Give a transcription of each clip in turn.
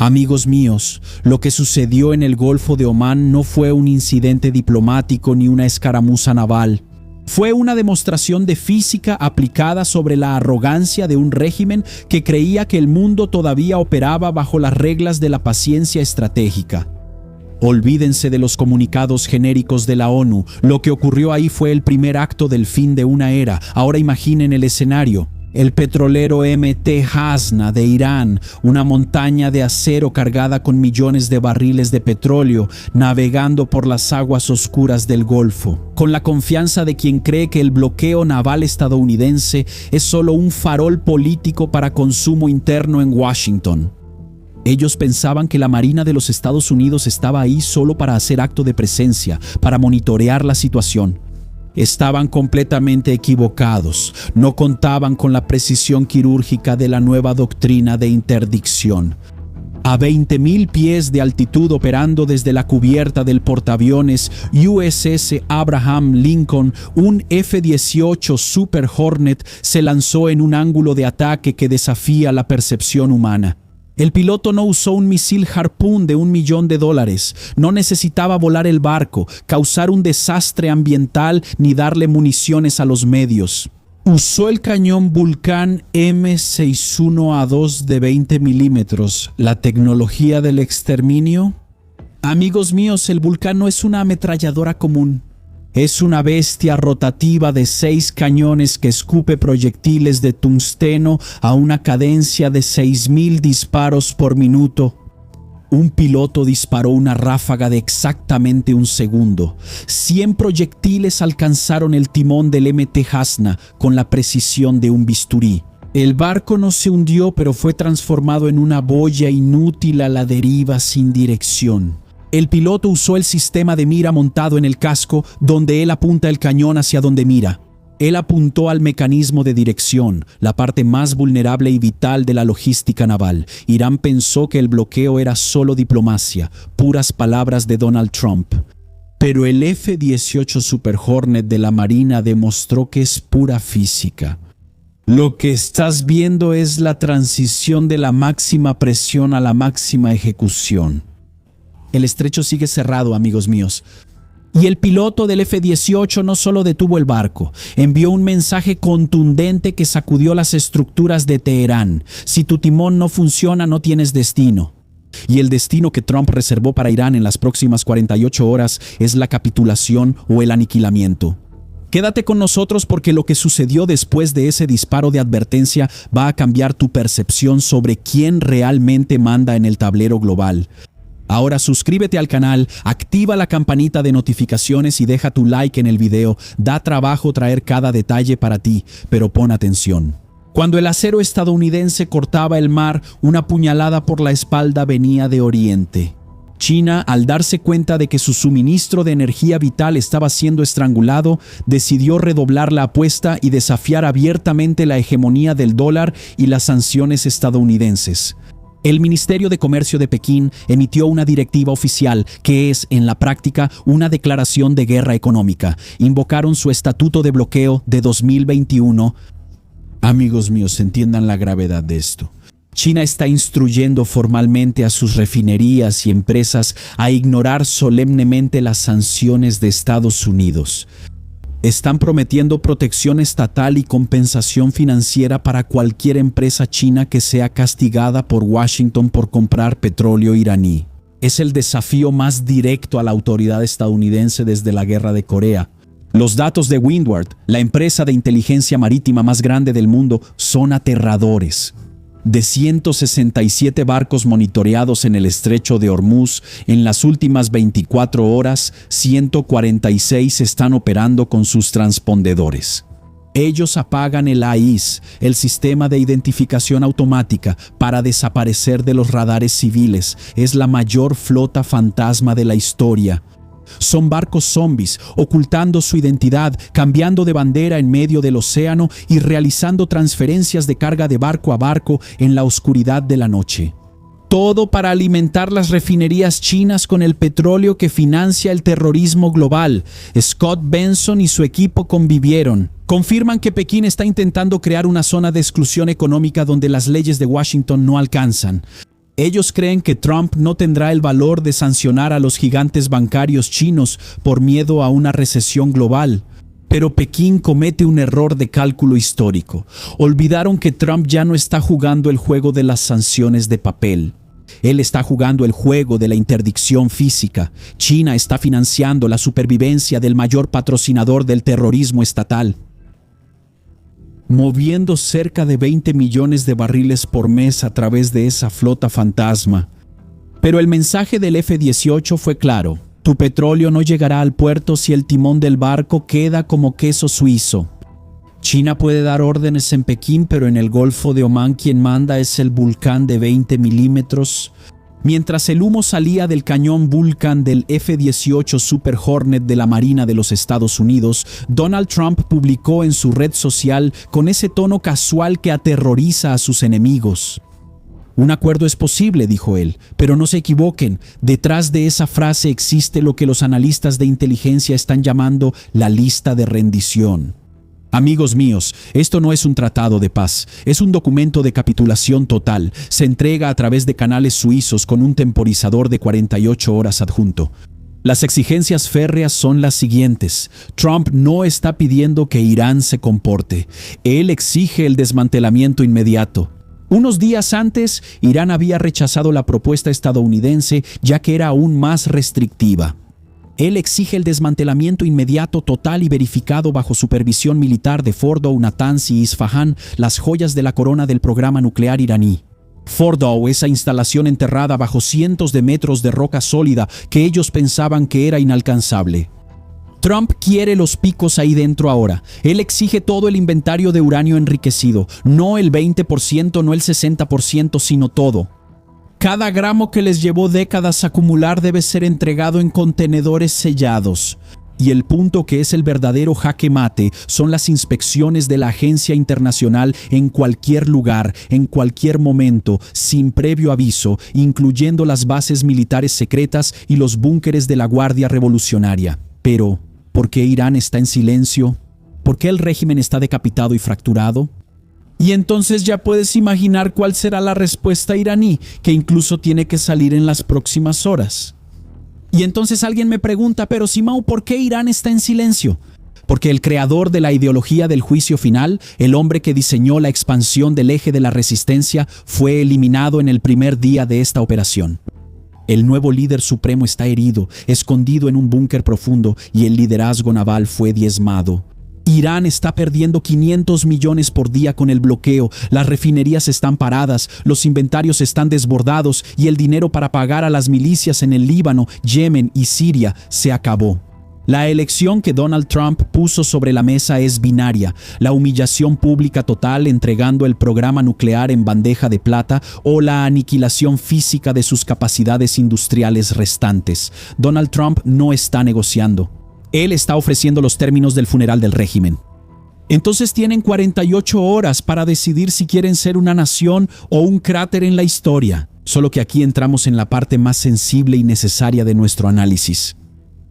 Amigos míos, lo que sucedió en el Golfo de Omán no fue un incidente diplomático ni una escaramuza naval. Fue una demostración de física aplicada sobre la arrogancia de un régimen que creía que el mundo todavía operaba bajo las reglas de la paciencia estratégica. Olvídense de los comunicados genéricos de la ONU. Lo que ocurrió ahí fue el primer acto del fin de una era. Ahora imaginen el escenario. El petrolero MT Hasna de Irán, una montaña de acero cargada con millones de barriles de petróleo, navegando por las aguas oscuras del Golfo, con la confianza de quien cree que el bloqueo naval estadounidense es solo un farol político para consumo interno en Washington. Ellos pensaban que la Marina de los Estados Unidos estaba ahí solo para hacer acto de presencia, para monitorear la situación. Estaban completamente equivocados. No contaban con la precisión quirúrgica de la nueva doctrina de interdicción. A 20,000 pies de altitud, operando desde la cubierta del portaaviones USS Abraham Lincoln, un F-18 Super Hornet se lanzó en un ángulo de ataque que desafía la percepción humana. El piloto no usó un misil Harpoon de $1 millón. No necesitaba volar el barco, causar un desastre ambiental ni darle municiones a los medios. Usó el cañón Vulcan M61A2 de 20 milímetros. ¿La tecnología del exterminio? Amigos míos, el Vulcan no es una ametralladora común. Es una bestia rotativa de 6 cañones que escupe proyectiles de tungsteno a una cadencia de 6,000 disparos por minuto. Un piloto disparó una ráfaga de exactamente un segundo. 100 proyectiles alcanzaron el timón del MT Hasna con la precisión de un bisturí. El barco no se hundió, pero fue transformado en una boya inútil a la deriva sin dirección. El piloto usó el sistema de mira montado en el casco, donde él apunta el cañón hacia donde mira. Él apuntó al mecanismo de dirección, la parte más vulnerable y vital de la logística naval. Irán pensó que el bloqueo era solo diplomacia, puras palabras de Donald Trump. Pero el F-18 Super Hornet de la Marina demostró que es pura física. Lo que estás viendo es la transición de la máxima presión a la máxima ejecución. El estrecho sigue cerrado, amigos míos. Y el piloto del F-18 no solo detuvo el barco, envió un mensaje contundente que sacudió las estructuras de Teherán. Si tu timón no funciona, no tienes destino. Y el destino que Trump reservó para Irán en las próximas 48 horas es la capitulación o el aniquilamiento. Quédate con nosotros porque lo que sucedió después de ese disparo de advertencia va a cambiar tu percepción sobre quién realmente manda en el tablero global. Ahora suscríbete al canal, activa la campanita de notificaciones y deja tu like en el video. Da trabajo traer cada detalle para ti, pero pon atención. Cuando el acero estadounidense cortaba el mar, una puñalada por la espalda venía de Oriente. China, al darse cuenta de que su suministro de energía vital estaba siendo estrangulado, decidió redoblar la apuesta y desafiar abiertamente la hegemonía del dólar y las sanciones estadounidenses. El Ministerio de Comercio de Pekín emitió una directiva oficial que es, en la práctica, una declaración de guerra económica. Invocaron su Estatuto de Bloqueo de 2021. Amigos míos, entiendan la gravedad de esto. China está instruyendo formalmente a sus refinerías y empresas a ignorar solemnemente las sanciones de Estados Unidos. Están prometiendo protección estatal y compensación financiera para cualquier empresa china que sea castigada por Washington por comprar petróleo iraní. Es el desafío más directo a la autoridad estadounidense desde la Guerra de Corea. Los datos de Windward, la empresa de inteligencia marítima más grande del mundo, son aterradores. De 167 barcos monitoreados en el estrecho de Hormuz, en las últimas 24 horas, 146 están operando con sus transpondedores. Ellos apagan el AIS, el sistema de identificación automática, para desaparecer de los radares civiles. Es la mayor flota fantasma de la historia. Son barcos zombies, ocultando su identidad, cambiando de bandera en medio del océano y realizando transferencias de carga de barco a barco en la oscuridad de la noche. Todo para alimentar las refinerías chinas con el petróleo que financia el terrorismo global. Scott Benson y su equipo convivieron. Confirman que Pekín está intentando crear una zona de exclusión económica donde las leyes de Washington no alcanzan. Ellos creen que Trump no tendrá el valor de sancionar a los gigantes bancarios chinos por miedo a una recesión global. Pero Pekín comete un error de cálculo histórico. Olvidaron que Trump ya no está jugando el juego de las sanciones de papel. Él está jugando el juego de la interdicción física. China está financiando la supervivencia del mayor patrocinador del terrorismo estatal, moviendo cerca de 20 millones de barriles por mes a través de esa flota fantasma. Pero el mensaje del F-18 fue claro: tu petróleo no llegará al puerto si el timón del barco queda como queso suizo. China puede dar órdenes en Pekín, pero en el Golfo de Omán quien manda es el Vulcan de 20 milímetros. Mientras el humo salía del cañón Vulcan del F-18 Super Hornet de la Marina de los Estados Unidos, Donald Trump publicó en su red social con ese tono casual que aterroriza a sus enemigos: un acuerdo es posible, dijo él, pero no se equivoquen, detrás de esa frase existe lo que los analistas de inteligencia están llamando la lista de rendición. Amigos míos, esto no es un tratado de paz, es un documento de capitulación total. Se entrega a través de canales suizos con un temporizador de 48 horas adjunto. Las exigencias férreas son las siguientes. Trump no está pidiendo que Irán se comporte. Él exige el desmantelamiento inmediato. Unos días antes, Irán había rechazado la propuesta estadounidense ya que era aún más restrictiva. Él exige el desmantelamiento inmediato, total y verificado bajo supervisión militar de Fordow, Natanz y Isfahán, las joyas de la corona del programa nuclear iraní. Fordow, esa instalación enterrada bajo cientos de metros de roca sólida que ellos pensaban que era inalcanzable. Trump quiere los picos ahí dentro ahora. Él exige todo el inventario de uranio enriquecido, no el 20%, no el 60%, sino todo. Cada gramo que les llevó décadas acumular debe ser entregado en contenedores sellados. Y el punto que es el verdadero jaque mate son las inspecciones de la agencia internacional en cualquier lugar, en cualquier momento, sin previo aviso, incluyendo las bases militares secretas y los búnkeres de la Guardia Revolucionaria. Pero, ¿por qué Irán está en silencio? ¿Por qué el régimen está decapitado y fracturado? Y entonces ya puedes imaginar cuál será la respuesta iraní, que incluso tiene que salir en las próximas horas. Y entonces alguien me pregunta, pero Simao, ¿por qué Irán está en silencio? Porque el creador de la ideología del juicio final, el hombre que diseñó la expansión del eje de la resistencia, fue eliminado en el primer día de esta operación. El nuevo líder supremo está herido, escondido en un búnker profundo, y el liderazgo naval fue diezmado. Irán está perdiendo 500 millones por día con el bloqueo, las refinerías están paradas, los inventarios están desbordados y el dinero para pagar a las milicias en el Líbano, Yemen y Siria se acabó. La elección que Donald Trump puso sobre la mesa es binaria: la humillación pública total entregando el programa nuclear en bandeja de plata o la aniquilación física de sus capacidades industriales restantes. Donald Trump no está negociando. Él está ofreciendo los términos del funeral del régimen. Entonces tienen 48 horas para decidir si quieren ser una nación o un cráter en la historia. Solo que aquí entramos en la parte más sensible y necesaria de nuestro análisis.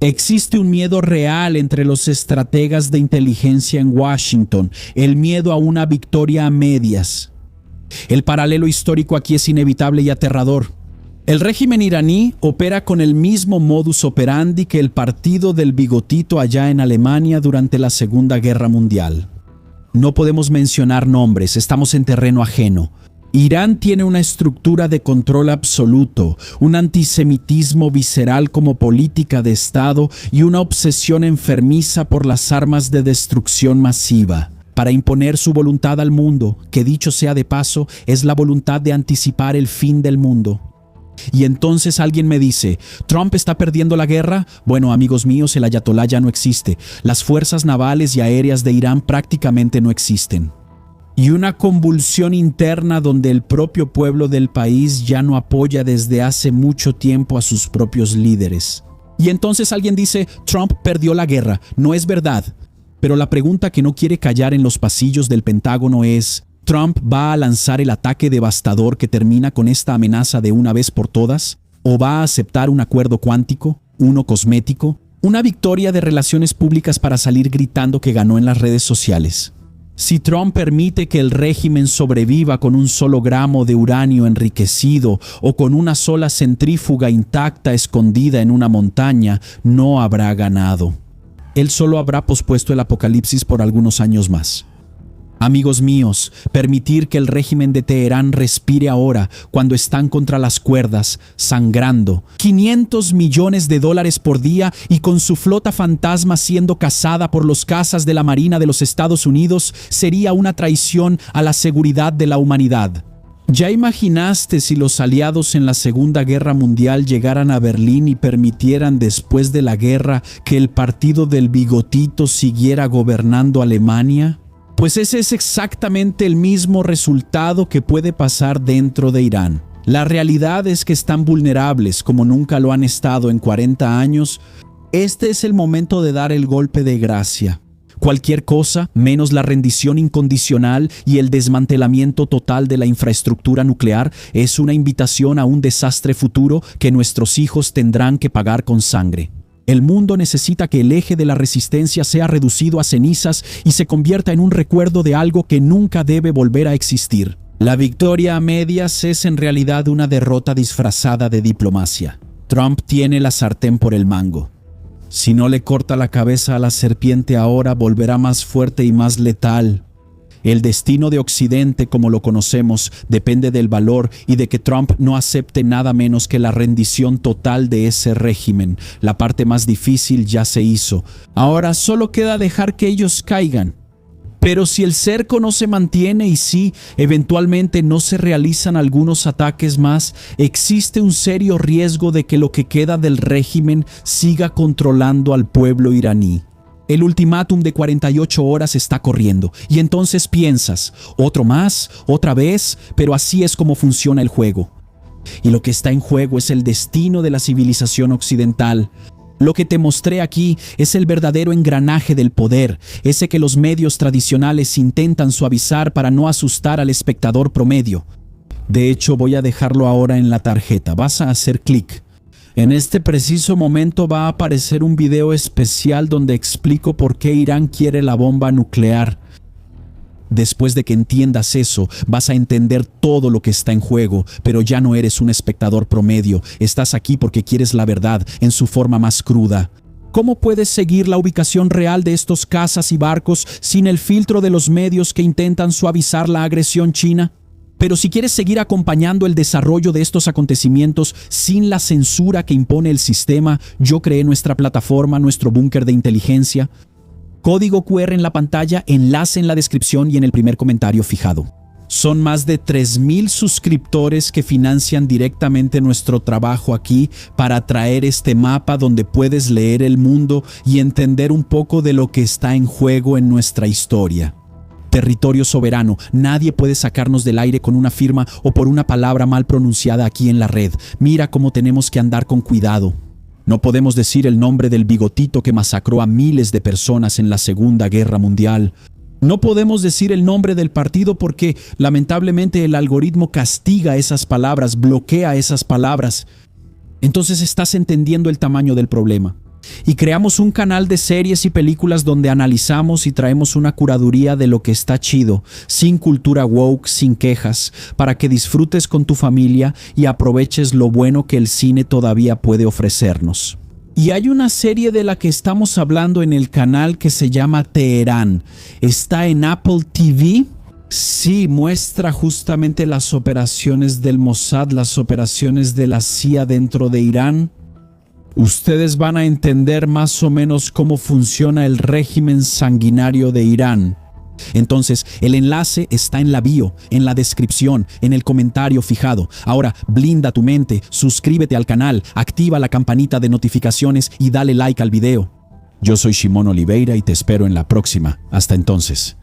Existe un miedo real entre los estrategas de inteligencia en Washington, el miedo a una victoria a medias. El paralelo histórico aquí es inevitable y aterrador. El régimen iraní opera con el mismo modus operandi que el partido del bigotito allá en Alemania durante la Segunda Guerra Mundial. No podemos mencionar nombres, estamos en terreno ajeno. Irán tiene una estructura de control absoluto, un antisemitismo visceral como política de Estado y una obsesión enfermiza por las armas de destrucción masiva, para imponer su voluntad al mundo, que dicho sea de paso, es la voluntad de anticipar el fin del mundo. Y entonces alguien me dice, ¿Trump está perdiendo la guerra? Bueno, amigos míos, el ayatolá ya no existe. Las fuerzas navales y aéreas de Irán prácticamente no existen. Y una convulsión interna donde el propio pueblo del país ya no apoya desde hace mucho tiempo a sus propios líderes. Y entonces alguien dice, Trump perdió la guerra. No es verdad. Pero la pregunta que no quiere callar en los pasillos del Pentágono es, ¿Trump va a lanzar el ataque devastador que termina con esta amenaza de una vez por todas? ¿O va a aceptar un acuerdo cuántico, uno cosmético, una victoria de relaciones públicas para salir gritando que ganó en las redes sociales? Si Trump permite que el régimen sobreviva con un solo gramo de uranio enriquecido o con una sola centrífuga intacta escondida en una montaña, no habrá ganado. Él solo habrá pospuesto el apocalipsis por algunos años más. Amigos míos, permitir que el régimen de Teherán respire ahora, cuando están contra las cuerdas, sangrando, $500 millones por día y con su flota fantasma siendo cazada por los cazas de la Marina de los Estados Unidos, sería una traición a la seguridad de la humanidad. ¿Ya imaginaste si los aliados en la Segunda Guerra Mundial llegaran a Berlín y permitieran después de la guerra que el partido del bigotito siguiera gobernando Alemania? Pues ese es exactamente el mismo resultado que puede pasar dentro de Irán. La realidad es que están vulnerables como nunca lo han estado en 40 años. Este es el momento de dar el golpe de gracia. Cualquier cosa menos la rendición incondicional y el desmantelamiento total de la infraestructura nuclear es una invitación a un desastre futuro que nuestros hijos tendrán que pagar con sangre. El mundo necesita que el eje de la resistencia sea reducido a cenizas y se convierta en un recuerdo de algo que nunca debe volver a existir. La victoria a medias es en realidad una derrota disfrazada de diplomacia. Trump tiene la sartén por el mango. Si no le corta la cabeza a la serpiente ahora, volverá más fuerte y más letal. El destino de Occidente, como lo conocemos, depende del valor y de que Trump no acepte nada menos que la rendición total de ese régimen. La parte más difícil ya se hizo. Ahora solo queda dejar que ellos caigan. Pero si el cerco no se mantiene y si eventualmente no se realizan algunos ataques más, existe un serio riesgo de que lo que queda del régimen siga controlando al pueblo iraní. El ultimátum de 48 horas está corriendo y entonces piensas, otro más, otra vez, pero así es como funciona el juego. Y lo que está en juego es el destino de la civilización occidental. Lo que te mostré aquí es el verdadero engranaje del poder, ese que los medios tradicionales intentan suavizar para no asustar al espectador promedio. De hecho, voy a dejarlo ahora en la tarjeta. Vas a hacer clic. En este preciso momento va a aparecer un video especial donde explico por qué Irán quiere la bomba nuclear. Después de que entiendas eso, vas a entender todo lo que está en juego, pero ya no eres un espectador promedio. Estás aquí porque quieres la verdad en su forma más cruda. ¿Cómo puedes seguir la ubicación real de estos cazas y barcos sin el filtro de los medios que intentan suavizar la agresión china? Pero si quieres seguir acompañando el desarrollo de estos acontecimientos sin la censura que impone el sistema, yo creé nuestra plataforma, nuestro búnker de inteligencia. Código QR en la pantalla, enlace en la descripción y en el primer comentario fijado. Son más de 3,000 suscriptores que financian directamente nuestro trabajo aquí para traer este mapa donde puedes leer el mundo y entender un poco de lo que está en juego en nuestra historia. Territorio soberano. Nadie puede sacarnos del aire con una firma o por una palabra mal pronunciada aquí en la red. Mira cómo tenemos que andar con cuidado. No podemos decir el nombre del bigotito que masacró a miles de personas en la Segunda Guerra Mundial. No podemos decir el nombre del partido porque, lamentablemente, el algoritmo castiga esas palabras, bloquea esas palabras. Entonces estás entendiendo el tamaño del problema. Y creamos un canal de series y películas donde analizamos y traemos una curaduría de lo que está chido, sin cultura woke, sin quejas, para que disfrutes con tu familia y aproveches lo bueno que el cine todavía puede ofrecernos. Y hay una serie de la que estamos hablando en el canal que se llama Teherán. Está en Apple TV. Sí, muestra justamente las operaciones del Mossad, las operaciones de la CIA dentro de Irán. Ustedes van a entender más o menos cómo funciona el régimen sanguinario de Irán. Entonces, el enlace está en la bio, en la descripción, en el comentario fijado. Ahora, blinda tu mente, suscríbete al canal, activa la campanita de notificaciones y dale like al video. Yo soy Shimon Oliveira y te espero en la próxima. Hasta entonces.